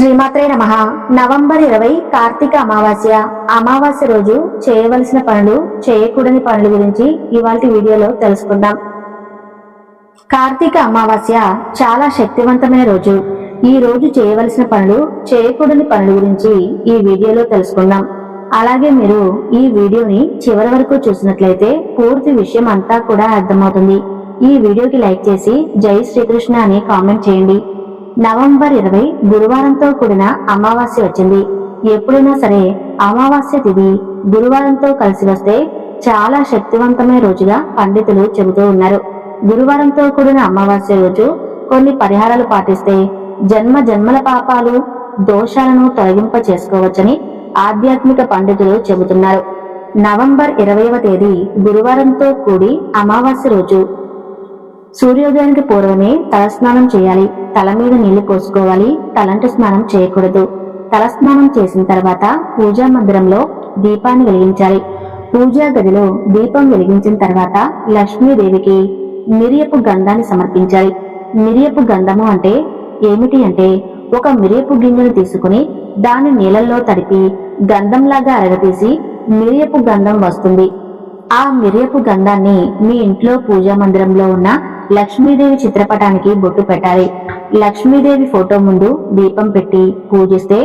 శ్రీమాత్రే నమః. నవంబర్ 20 కార్తీక అమావాస్య. అమావాస్య రోజు చేయవలసిన పనులు, చేయకూడని పనుల గురించి ఇవాల్టి వీడియోలో తెలుసుకుందాం. కార్తీక అమావాస్య చాలా శక్తివంతమైన రోజు. ఈ రోజు చేయవలసిన పనులు, చేయకూడని పనుల గురించి ఈ వీడియోలో తెలుసుకుందాం. అలాగే మీరు ఈ వీడియోని చివరి వరకు చూసినట్లయితే పూర్తి విషయం అంతా కూడా అర్థమవుతుంది. ఈ వీడియోకి లైక్ చేసి జై శ్రీకృష్ణ అని కామెంట్ చేయండి. నవంబర్ 20 గురువారంతో కూడిన అమావాస్య వచ్చింది. ఎప్పుడైనా సరే అమావాస్య తిథి గురువారంతో కలిసి వస్తే చాలా శక్తివంతమైన రోజుగా పండితులు చెబుతూ ఉన్నారు. గురువారంతో కూడిన అమావాస్య రోజు కొన్ని పరిహారాలు పాటిస్తే జన్మ జన్మల పాపాలు, దోషాలను తొలగింప చేసుకోవచ్చని ఆధ్యాత్మిక పండితులు చెబుతున్నారు. నవంబర్ 20వ తేదీ గురువారంతో కూడి అమావాస్య రోజు సూర్యోదయానికి పూర్వమే తలస్నానం చేయాలి. తల మీద నీళ్లు పోసుకోవాలి. తలంటు స్నానం చేయకూడదు. తలస్నానం చేసిన తర్వాత పూజా మందిరంలో దీపాన్ని వెలిగించాలి. పూజా గదిలో దీపం వెలిగించిన తర్వాత లక్ష్మీదేవికి మిరియపు గంధాన్ని సమర్పించాలి. మిరియపు గంధము అంటే ఏమిటి అంటే, ఒక మిరియపు గింజను తీసుకుని దాన్ని నీళ్ళల్లో తడిపి గంధంలాగా అరగతీసి మిరియపు గంధం వస్తుంది. ఆ మిరియపు గంధాన్ని మీ ఇంట్లో పూజా మందిరంలో ఉన్న లక్ష్మీదేవి చిత్రపటానికి బొట్టు పెట్టాలి. లక్ష్మీదేవి ఫోటో ముందు దీపం పెట్టి పూజిస్తే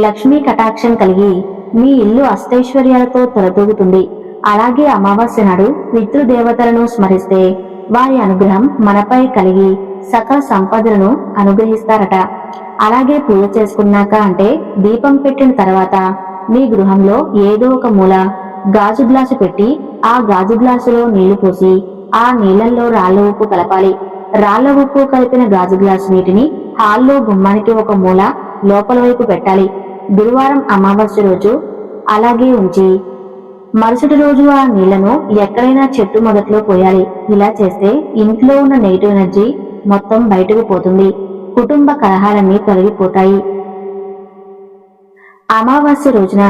లక్ష్మీ కటాక్షం కలిగి మీ ఇల్లు అష్టైశ్వర్యాలతో తొలతూగుతుంది. అలాగే అమావాస్య నాడు పితృదేవతలను స్మరిస్తే వారి అనుగ్రహం మనపై కలిగి సకల సంపదలను అనుగ్రహిస్తారట. అలాగే పూజ చేసుకున్నాక అంటే దీపం పెట్టిన తర్వాత మీ గృహంలో ఏదో ఒక మూల గాజు గ్లాసు పెట్టి ఆ గాజు గ్లాసులో నీళ్లు పోసి ఆ నీళ్లలో రాళ్ల ఉప్పు కలపాలి. రాళ్ల ఉప్పు కలిపిన గాజు గ్లాసు నీటిని హాల్లో గుమ్మానికి ఒక మూల లోపల వైపు పెట్టాలి. గురువారం అమావాస్య రోజు అలాగే ఉంచి మరుసటి రోజు ఆ నీళ్లను ఎక్కడైనా చెట్టు మొదట్లో పోయాలి. ఇలా చేస్తే ఇంట్లో ఉన్న నెగిటివ్ ఎనర్జీ మొత్తం బయటకు పోతుంది. కుటుంబ కలహాలన్నీ తొలగిపోతాయి. అమావాస్య రోజున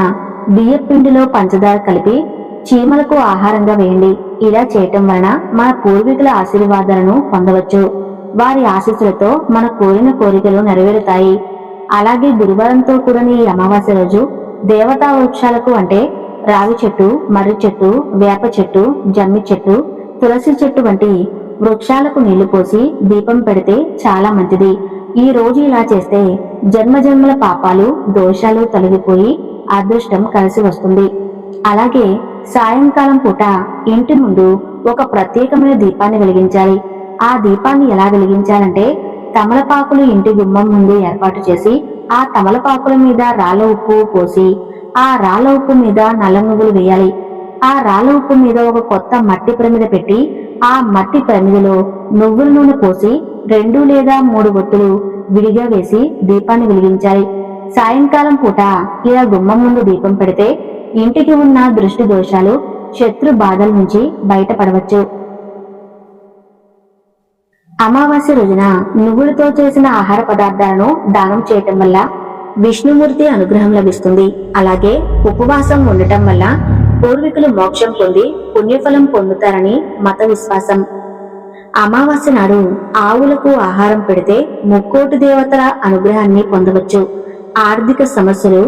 బియ్యపిండిలో పంచదార కలిపి చీమలకు ఆహారంగా వేయండి. ఇలా చేయటం వలన మన పూర్వీకుల ఆశీర్వాదాలను పొందవచ్చు. వారి ఆశీస్సులతో మన కోరిన కోరికలు నెరవేరుతాయి. అలాగే గురువారంతో కూడిన ఈ అమావాస్య రోజు దేవతా వృక్షాలకు అంటే రావి చెట్టు, మర్రి చెట్టు, వేప చెట్టు, జమ్మి చెట్టు, తులసి చెట్టు వంటి వృక్షాలకు నీళ్లు పోసి దీపం పెడితే చాలా మంచిది. ఈ రోజు ఇలా చేస్తే జన్మజన్మల పాపాలు, దోషాలు తొలగిపోయి అదృష్టం కలిసి వస్తుంది. అలాగే సాయంకాలం పూట ఇంటి ముందు ఒక ప్రత్యేకమైన దీపాన్ని వెలిగించాలి. ఆ దీపాన్ని ఎలా వెలిగించాలంటే, తమలపాకులు ఇంటి గుమ్మం ముందు ఏర్పాటు చేసి ఆ తమలపాకుల మీద రాళ్ళ ఉప్పు పోసి ఆ రాళ్ళ ఉప్పు మీద నల్ల నువ్వులు వేయాలి. ఆ రాళ్ళ ఉప్పు మీద ఒక కొత్త మట్టి ప్రమిద పెట్టి ఆ మట్టి ప్రమిదలో నువ్వుల నూనె పోసి 2 లేదా 3 ఒత్తులు విడిగా వేసి దీపాన్ని వెలిగించాలి. సాయంకాలం పూట ఇలా గుమ్మం ముందు దీపం పెడితే ఇంటికి ఉన్న దృష్టి దోషాలు, శత్రు బాధల నుంచి బయటపడవచ్చు. అమావాస్య రోజున నువ్వులతో చేసిన ఆహార పదార్థాలను దానం చేయటం వల్ల విష్ణుమూర్తి అనుగ్రహం లభిస్తుంది. అలాగే ఉపవాసం ఉండటం వల్ల పూర్వీకులు మోక్షం పొంది పుణ్యఫలం పొందుతారని మత విశ్వాసం. అమావాస్య నాడు ఆవులకు ఆహారం పెడితే ముక్కోటి దేవతల అనుగ్రహాన్ని పొందవచ్చు. ఆర్థిక సమస్యలు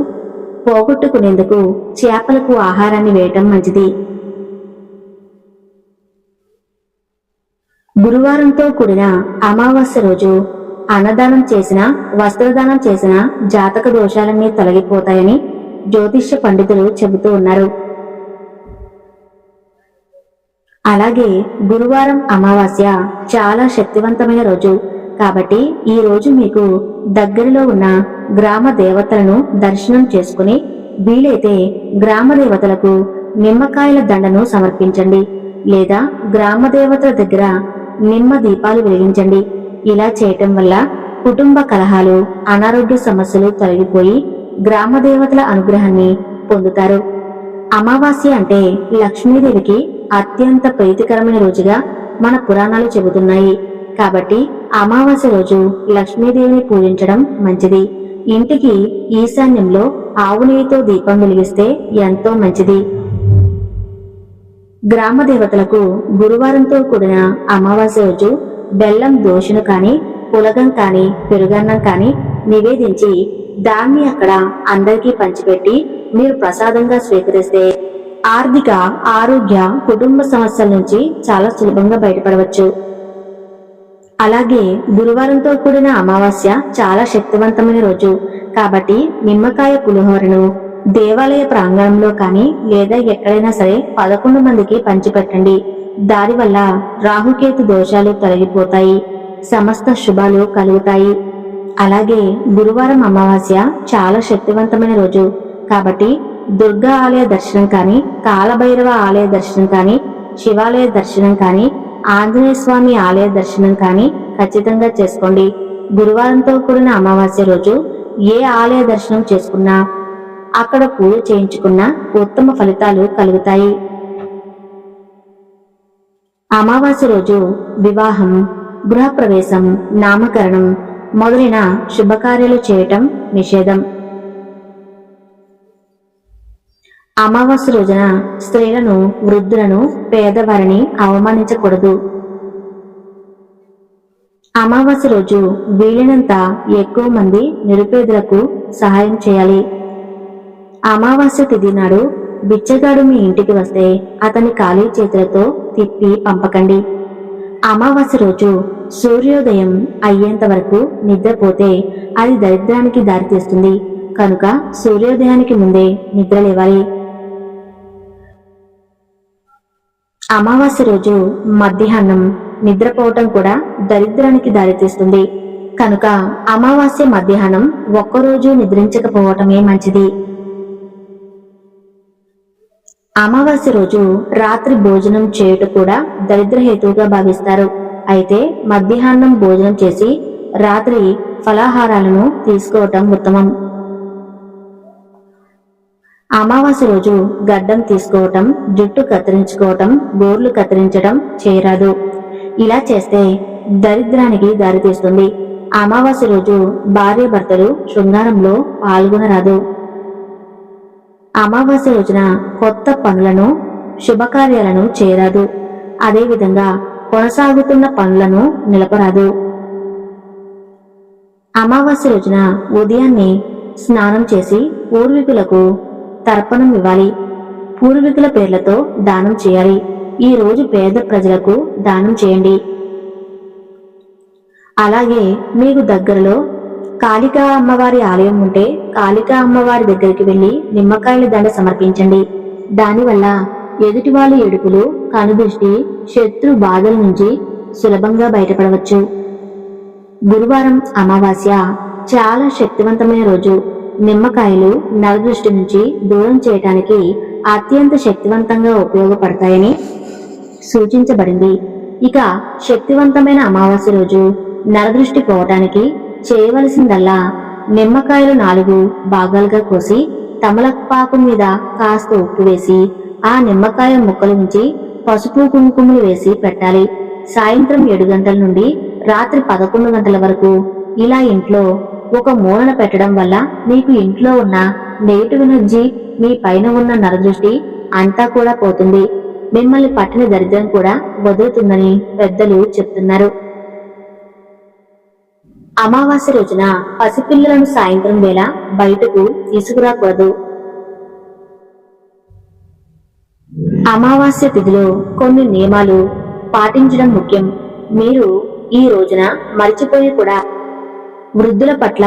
పోగొట్టుకునేందుకు చేపలకు ఆహారాన్ని వేయటం మంచిది. గురువారంతో కూడిన అమావాస్య రోజు అన్నదానం చేసిన, వస్త్రదానం చేసిన జాతక దోషాలన్నీ తొలగిపోతాయని జ్యోతిష్య పండితులు చెబుతూ ఉన్నారు. అలాగే గురువారం అమావాస్య చాలా శక్తివంతమైన రోజు కాబట్టి ఈ రోజు మీకు దగ్గరలో ఉన్న గ్రామ దేవతలను దర్శనం చేసుకుని వీలైతే గ్రామ దేవతలకు నిమ్మకాయల దండను సమర్పించండి. లేదా గ్రామ దేవతల దగ్గర నిమ్మ దీపాలు వెలిగించండి. ఇలా చేయటం వల్ల కుటుంబ కలహాలు, అనారోగ్య సమస్యలు తొలగిపోయి గ్రామ దేవతల అనుగ్రహాన్ని పొందుతారు. అమావాస్య అంటే లక్ష్మీదేవికి అత్యంత ప్రీతికరమైన రోజుగా మన పురాణాలు చెబుతున్నాయి. కాబట్టి అమావాస్య రోజు లక్ష్మీదేవిని పూజించడం మంచిది. ఇంటికి ఈశాన్యంలో ఆవు నెయ్యితో దీపం వెలిగిస్తే ఎంతో మంచిది. గ్రామ దేవతలకు గురువారంతో కూడిన అమావాస్య రోజు బెల్లం దోశను కాని, పులగం కాని, పెరుగన్నం కాని నివేదించి దాన్ని అక్కడ అందరికీ పంచిపెట్టి మీరు ప్రసాదంగా స్వీకరిస్తే ఆర్థిక, ఆరోగ్య, కుటుంబ సమస్యల నుంచి చాలా సులభంగా బయటపడవచ్చు. అలాగే గురువారంతో కూడిన అమావాస్య చాలా శక్తివంతమైన రోజు కాబట్టి నిమ్మకాయ పులిహోరను దేవాలయ ప్రాంగణంలో కానీ లేదా ఎక్కడైనా సరే 11 మందికి పంచిపెట్టండి. దానివల్ల రాహుకేతు దోషాలు తొలగిపోతాయి, సమస్త శుభాలు కలుగుతాయి. అలాగే గురువారం అమావాస్య చాలా శక్తివంతమైన రోజు కాబట్టి దుర్గా ఆలయ దర్శనం కానీ, కాలభైరవ ఆలయ దర్శనం కానీ, శివాలయ దర్శనం కానీ, ఆంజనేయ స్వామి ఆలయ దర్శనం కానీ ఖచ్చితంగా చేసుకోండి. గురువారంతో కూడిన అమావాస్య రోజు ఏ ఆలయ దర్శనం చేసుకున్నా, అక్కడ పూజ చేయించుకున్నా ఉత్తమ ఫలితాలు కలుగుతాయి. అమావాస్య రోజు వివాహం, గృహప్రవేశం, నామకరణం మొదలైన శుభకార్యాలు చేయటం నిషేధం. అమావాస్య రోజున స్త్రీలను, వృద్ధులను, పేదవారిని అవమానించకూడదు. అమావాస్య రోజు వీలైనంత ఎక్కువ మంది నిరుపేదలకు సహాయం చేయాలి. అమావాస్య తిథి నాడు బిచ్చగాడు మీ ఇంటికి వస్తే అతని ఖాళీ చేతులతో తిప్పి పంపకండి. అమావాస్య రోజు సూర్యోదయం అయ్యేంత వరకు నిద్రపోతే అది దరిద్రానికి దారితీస్తుంది కనుక సూర్యోదయానికి ముందే నిద్ర లేవాలి. అమావాస్య రోజు మధ్యాహ్నం నిద్రపోవటం కూడా దరిద్రానికి దారితీస్తుంది కనుక అమావాస్య మధ్యాహ్నం ఒక్కరోజు నిద్రించకపోవటమే మంచిది. అమావాస్య రోజు రాత్రి భోజనం చేయుట కూడా దరిద్రహేతువుగా భావిస్తారు. అయితే మధ్యాహ్నం భోజనం చేసి రాత్రి ఫలాహారాలను తీసుకోవటం ఉత్తమం. అమావాస్య రోజు గడ్డం తీసుకోవటం, జుట్టు కత్తిరించుకోవటం, గోర్లు కత్తిరించడం చేయరాదు. ఇలా చేస్తే దరిద్రానికి దారితీస్తుంది. అమావాస్య రోజు భార్యాభర్తలు శృంగారంలో పాల్గొనరాదు. అమావాస్య రోజున కొత్త పనులను, శుభకార్యాలను చేయరాదు. అదేవిధంగా కొనసాగుతున్న పనులను నిలపరాదు. అమావాస్య రోజున ఉదయాన్నే స్నానం చేసి పూర్వీకులకు తర్పణం ఇవ్వాలి. పూర్వీకుల పేర్లతో దానం చేయాలి. ఈ రోజు పేద ప్రజలకు దానం చేయండి. అలాగే మీకు దగ్గరలో కాళికా అమ్మవారి ఆలయం ఉంటే కాళికా అమ్మవారి దగ్గరికి వెళ్లి నిమ్మకాయల దండ సమర్పించండి. దానివల్ల ఎదుటి వాళ్ళ ఏడుపులు, కనుదృష్టి, శత్రు బాధల నుంచి సులభంగా బయటపడవచ్చు. గురువారం అమావాస్య చాలా శక్తివంతమైన రోజు. నిమ్మకాయలు నరదృష్టి నుంచి దూరం చేయటానికి అత్యంత శక్తివంతంగా ఉపయోగపడతాయని సూచించబడింది. ఇక శక్తివంతమైన అమావాస్య రోజు నరదృష్టి పోవటానికి చేయవలసిందల్లా నిమ్మకాయలు 4 భాగాలుగా కోసి తమలపాకు మీద కాస్త ఉప్పు వేసి ఆ నిమ్మకాయ ముక్కలు ఉంచి పసుపు కుంకుమలు వేసి పెట్టాలి. సాయంత్రం 7 గంటల నుండి రాత్రి 11 గంటల వరకు ఇలా ఇంట్లో ఒక మూలన పెట్టడం వల్ల మీకు ఇంట్లో ఉన్న నెగిటివ్ ఎనర్జీ, మీ పైన ఉన్న నరదృష్టి అంతా కూడా పోతుంది. మిమ్మల్ని పట్టిన దరిద్రం కూడా వదులుతుందని పెద్దలు చెప్తున్నారు. అమావాస్య రోజున పసిపిల్లలను సాయంత్రం వేళ బయటకు తీసుకురాకూడదు. అమావాస్య తిథిలో కొన్ని నియమాలు పాటించడం ముఖ్యం. మీరు ఈ రోజున మర్చిపోయి కూడా వృద్ధుల పట్ల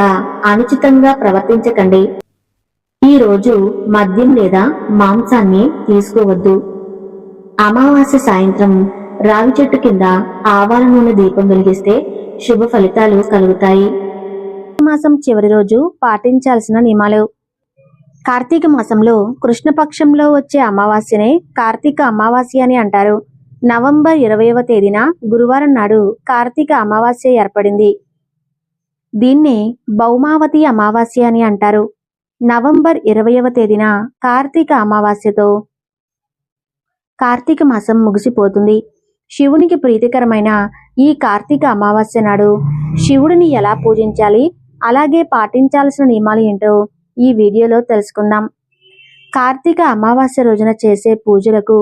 అనుచితంగా ప్రవర్తించకండి. ఈ రోజు మద్యం లేదా మాంసాన్ని తీసుకోవద్దు. అమావాస్య సాయంత్రం రావి చెట్టు కింద ఆవాల నూనె దీపం వెలిగిస్తే శుభ ఫలితాలు కలుగుతాయి. మాసం చివరి రోజు పాటించాల్సిన నియమాలు. కార్తీక మాసంలో కృష్ణపక్షంలో వచ్చే అమావాస్యనే కార్తీక అమావాస్య అని అంటారు. నవంబర్ 20వ తేదీన గురువారం నాడు కార్తీక అమావాస్య ఏర్పడింది. దీన్నే భౌమావతి అమావాస్య అని అంటారు. నవంబర్ 20వ తేదీన కార్తీక అమావాస్యతో కార్తీక మాసం ముగిసిపోతుంది. శివునికి ప్రీతికరమైన ఈ కార్తీక అమావాస్య నాడు శివుడిని ఎలా పూజించాలి, అలాగే పాటించాల్సిన నియమాలు ఏంటో ఈ వీడియోలో తెలుసుకుందాం. కార్తీక అమావాస్య రోజున చేసే పూజలకు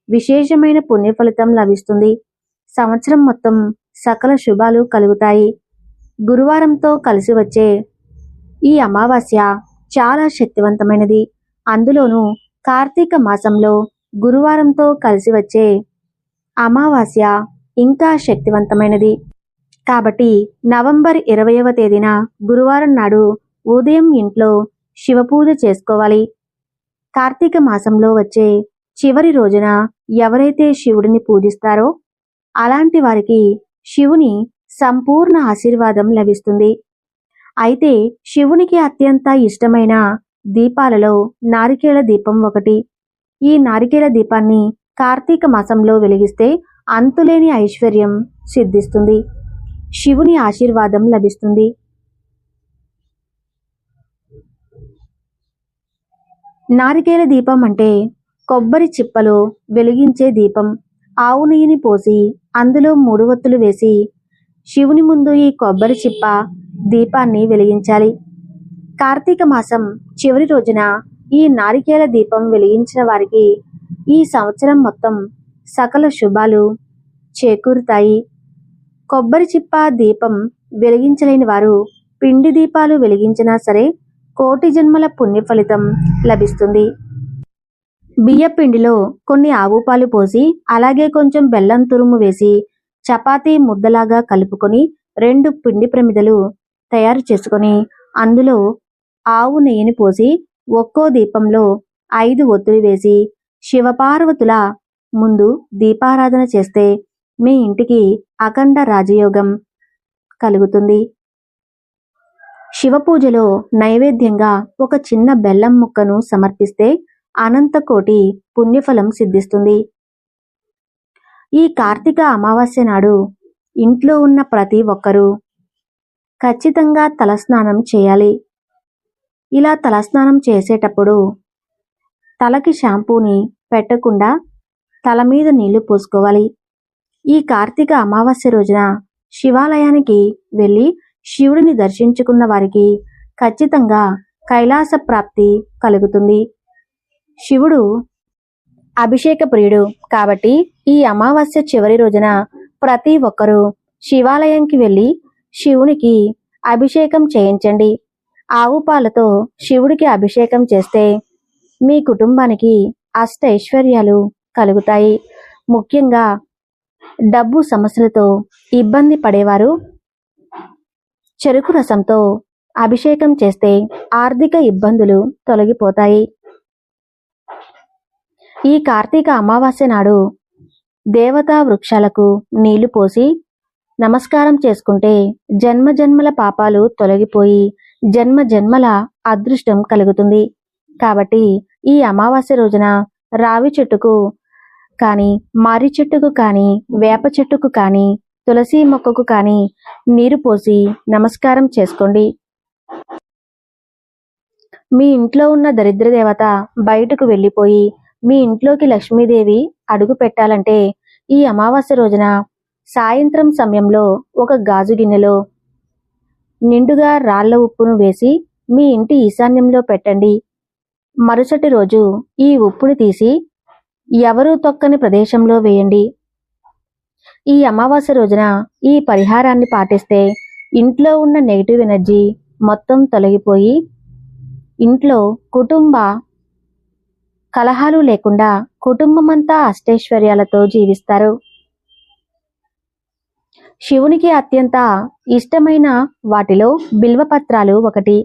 విశేషమైన పుణ్య ఫలితం లభిస్తుంది. సంవత్సరం మొత్తం సకల శుభాలు కలుగుతాయి. గురువారంతో కలిసి వచ్చే ఈ అమావాస్య చాలా శక్తివంతమైనది. అందులోనూ కార్తీక మాసంలో గురువారంతో కలిసి వచ్చే అమావాస్య ఇంకా శక్తివంతమైనది. కాబట్టి నవంబర్ 20వ తేదీన గురువారం నాడు ఉదయం ఇంట్లో శివపూజ చేసుకోవాలి. కార్తీక మాసంలో వచ్చే చివరి రోజున ఎవరైతే శివుడిని పూజిస్తారో అలాంటి వారికి శివుని సంపూర్ణ ఆశీర్వాదం లభిస్తుంది. అయితే శివునికి అత్యంత ఇష్టమైన దీపాలలో నారికేళ దీపం ఒకటి. ఈ నారికేళ దీపాన్ని కార్తీక మాసంలో వెలిగిస్తే అంతులేని ఐశ్వర్యం సిద్ధిస్తుంది, శివుని ఆశీర్వాదం లభిస్తుంది. నారికేళ దీపం అంటే కొబ్బరి చిప్పలో వెలిగించే దీపం. ఆవు నెయ్యిని పోసి అందులో 3 ఒత్తులు వేసి శివుని ముందు ఈ కొబ్బరి చిప్ప దీపాన్ని వెలిగించాలి. కార్తీక మాసం చివరి రోజున ఈ నారికేళ దీపం వెలిగించిన వారికి ఈ సంవత్సరం మొత్తం సకల శుభాలు చేకూరుతాయి. కొబ్బరి చిప్ప దీపం వెలిగించలేని వారు పిండి దీపాలు వెలిగించినా సరే కోటి జన్మల పుణ్య ఫలితం లభిస్తుంది. బియ్యపిండిలో కొన్ని ఆవు పాలు పోసి అలాగే కొంచెం బెల్లం తురుము వేసి చపాతీ ముద్దలాగా కలుపుకొని 2 పిండి ప్రమిదలు తయారు చేసుకొని అందులో ఆవు నెయ్యిని పోసి ఒక్కో దీపంలో 5 ఒత్తులు వేసి శివపార్వతుల ముందు దీపారాధన చేస్తే మీ ఇంటికి అఖండ రాజయోగం కలుగుతుంది. శివ పూజలో నైవేద్యంగా ఒక చిన్న బెల్లం ముక్కను సమర్పిస్తే అనంత కోటి పుణ్యఫలం సిద్ధిస్తుంది. ఈ కార్తీక అమావాస్య నాడు ఇంట్లో ఉన్న ప్రతి ఒక్కరూ ఖచ్చితంగా తలస్నానం చేయాలి. ఇలా తలస్నానం చేసేటప్పుడు తలకి షాంపూని పెట్టకుండా తల మీద నీళ్లు పోసుకోవాలి. ఈ కార్తీక అమావాస్య రోజున శివాలయానికి వెళ్ళి శివుడిని దర్శించుకున్న వారికి ఖచ్చితంగా కైలాస ప్రాప్తి కలుగుతుంది. శివుడు అభిషేక ప్రియుడు కాబట్టి ఈ అమావాస్య చివరి రోజున ప్రతి ఒక్కరూ శివాలయంకి వెళ్ళి శివునికి అభిషేకం చేయించండి. ఆవు పాలతో శివుడికి అభిషేకం చేస్తే మీ కుటుంబానికి అష్టైశ్వర్యాలు కలుగుతాయి. ముఖ్యంగా డబ్బు సమస్యలతో ఇబ్బంది పడేవారు చెరుకు రసంతో అభిషేకం చేస్తే ఆర్థిక ఇబ్బందులు తొలగిపోతాయి. ఈ కార్తీక అమావాస్య నాడు దేవతా వృక్షాలకు నీళ్లు పోసి నమస్కారం చేసుకుంటే జన్మ జన్మల పాపాలు తొలగిపోయి జన్మ జన్మల అదృష్టం కలుగుతుంది. కాబట్టి ఈ అమావాస్య రోజున రావి చెట్టుకు కానీ, మారి చెట్టుకు కానీ, వేప చెట్టుకు కానీ, తులసి మొక్కకు కానీ నీరు పోసి నమస్కారం చేసుకోండి. మీ ఇంట్లో ఉన్న దరిద్ర దేవత బయటకు వెళ్ళిపోయి మీ ఇంట్లోకి లక్ష్మీదేవి అడుగు పెట్టాలంటే ఈ అమావాస్య రోజున సాయంత్రం సమయంలో ఒక గాజు గిన్నెలో నిండుగా రాళ్ల ఉప్పును వేసి మీ ఇంటి ఈశాన్యంలో పెట్టండి. మరుసటి రోజు ఈ ఉప్పుని తీసి ఎవరూ తొక్కని ప్రదేశంలో వేయండి. ఈ అమావాస్య రోజున ఈ పరిహారాన్ని పాటిస్తే ఇంట్లో ఉన్న నెగిటివ్ ఎనర్జీ మొత్తం తొలగిపోయి ఇంట్లో కుటుంబ కలహాలు లేకుండా కుటుంబమంతా అష్టైశ్వర్యాలతో జీవిస్తారు. శివునికి అత్యంత ఇష్టమైన వాటిలో బిల్వపత్రాలు ఒకటి.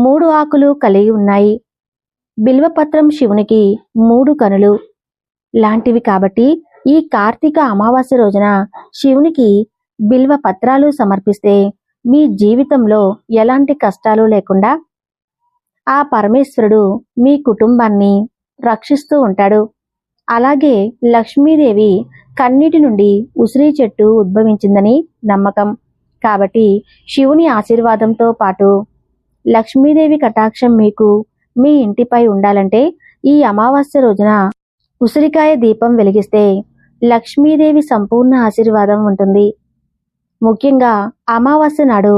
3 ఆకులు కలిగి ఉన్నాయి. బిల్వపత్రం శివునికి 3 కనులు లాంటివి కాబట్టి ఈ కార్తీక అమావాస్య రోజున శివునికి బిల్వ పత్రాలు సమర్పిస్తే మీ జీవితంలో ఎలాంటి కష్టాలు లేకుండా ఆ పరమేశ్వరుడు మీ కుటుంబాన్ని రక్షిస్తూ ఉంటాడు. అలాగే లక్ష్మీదేవి కన్నీటి నుండి ఉసిరి చెట్టు ఉద్భవించిందని నమ్మకం. కాబట్టి శివుని ఆశీర్వాదంతో పాటు లక్ష్మీదేవి కటాక్షం మీకు మీ ఇంటిపై ఉండాలంటే ఈ అమావాస్య రోజున ఉసిరికాయ దీపం వెలిగిస్తే లక్ష్మీదేవి సంపూర్ణ ఆశీర్వాదం ఉంటుంది. ముఖ్యంగా అమావాస్య నాడు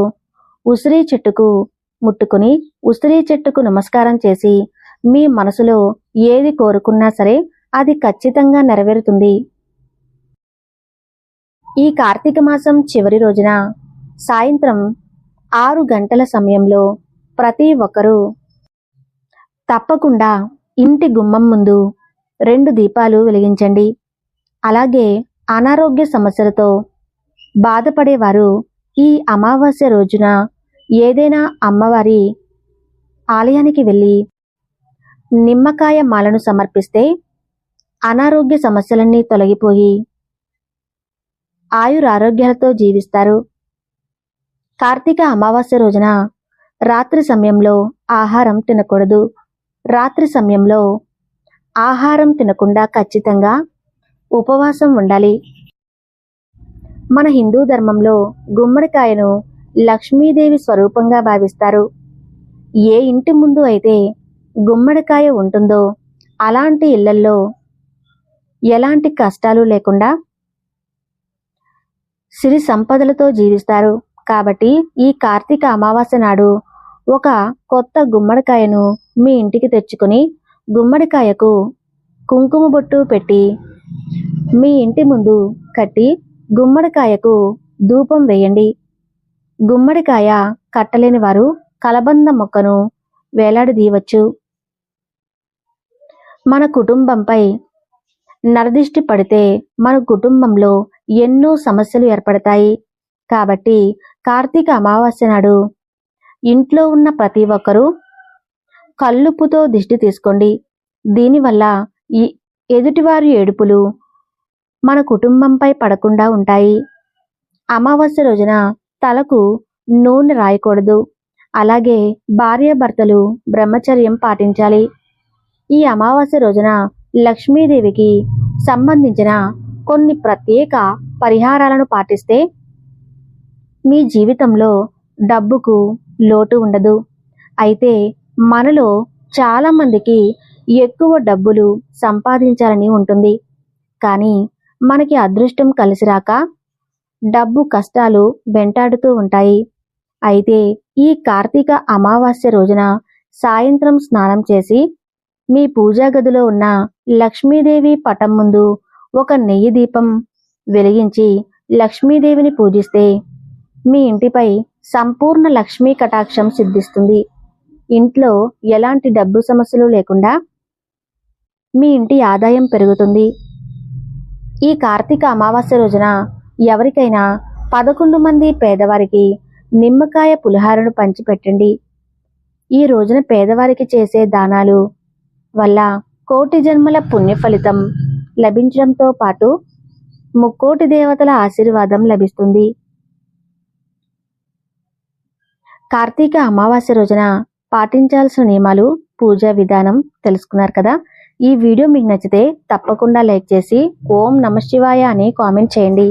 ఉసిరి చెట్టుకు ముట్టుకుని ఉసిరి చెట్టుకు నమస్కారం చేసి మీ మనసులో ఏది కోరుకున్నా సరే అది ఖచ్చితంగా నెరవేరుతుంది. ఈ కార్తీక మాసం చివరి రోజున సాయంత్రం 6 గంటల సమయంలో ప్రతి ఒక్కరూ తప్పకుండా ఇంటి గుమ్మం ముందు 2 దీపాలు వెలిగించండి. అలాగే అనారోగ్య సమస్యలతో బాధపడేవారు ఈ అమావాస్య రోజున ఏదైనా అమ్మవారి ఆలయానికి వెళ్ళి నిమ్మకాయ మాలను సమర్పిస్తే అనారోగ్య సమస్యలన్నీ తొలగిపోయి ఆయురారోగ్యాలతో జీవిస్తారు. కార్తీక అమావాస్య రోజున రాత్రి సమయంలో ఆహారం తినకూడదు. రాత్రి సమయంలో ఆహారం తినకుండా ఖచ్చితంగా ఉపవాసం ఉండాలి. మన హిందూ ధర్మంలో గుమ్మడికాయను లక్ష్మీదేవి స్వరూపంగా భావిస్తారు. ఏ ఇంటి ముందు అయితే గుమ్మడికాయ ఉంటుందో అలాంటి ఇళ్లల్లో ఎలాంటి కష్టాలు లేకుండా సిరి సంపదలతో జీవిస్తారు. కాబట్టి ఈ కార్తీక అమావాస్య నాడు ఒక కొత్త గుమ్మడికాయను మీ ఇంటికి తెచ్చుకొని గుమ్మడికాయకు కుంకుమ బొట్టు పెట్టి మీ ఇంటి ముందు కట్టి గుమ్మడికాయకు ధూపం వేయండి. గుమ్మడికాయ కట్టలేని వారు కలబంద మొక్కను వేలాడదీయవచ్చు. మన కుటుంబంపై నరదిష్టి పడితే మన కుటుంబంలో ఎన్నో సమస్యలు ఏర్పడతాయి. కాబట్టి కార్తీక అమావాస్య నాడు ఇంట్లో ఉన్న ప్రతి ఒక్కరూ కల్లుప్పుతో దిష్టి తీసుకోండి. దీనివల్ల ఈ ఎదుటివారి ఏడుపులు మన కుటుంబంపై పడకుండా ఉంటాయి. అమావాస్య రోజున తలకు నూనె రాయకూడదు. అలాగే భార్యాభర్తలు బ్రహ్మచర్యం పాటించాలి. ఈ అమావాస్య రోజున లక్ష్మీదేవికి సంబంధించిన కొన్ని ప్రత్యేక పరిహారాలను పాటిస్తే మీ జీవితంలో డబ్బుకు లోటు ఉండదు. అయితే మనలో చాలా మందికి ఎక్కువ డబ్బులు సంపాదించాలని ఉంటుంది. కానీ మనకి అదృష్టం కలిసి రాక డబ్బు కష్టాలు వెంటాడుతూ ఉంటాయి. అయితే ఈ కార్తీక అమావాస్య రోజున సాయంత్రం స్నానం చేసి మీ పూజా గదిలో ఉన్న లక్ష్మీదేవి పటం ముందు ఒక నెయ్యి దీపం వెలిగించి లక్ష్మీదేవిని పూజిస్తే మీ ఇంటిపై సంపూర్ణ లక్ష్మీ కటాక్షం సిద్ధిస్తుంది. ఇంట్లో ఎలాంటి డబ్బు సమస్యలు లేకుండా మీ ఇంటి ఆదాయం పెరుగుతుంది. ఈ కార్తీక అమావాస్య రోజున ఎవరికైనా 11 మంది పేదవారికి నిమ్మకాయ పులిహారను పంచిపెట్టండి. ఈ రోజున పేదవారికి చేసే దానాలు వల్ల కోటి జన్మల పుణ్య ఫలితం లభించడంతో పాటు ముక్కోటి దేవతల ఆశీర్వాదం లభిస్తుంది. కార్తీక అమావాస్య రోజున పాటించాల్సిన నియమాలు, పూజా విధానం తెలుసుకున్నారు కదా. ఈ వీడియో మీకు నచ్చితే తప్పకుండా లైక్ చేసి ఓం నమః శివాయ అని కామెంట్ చేయండి.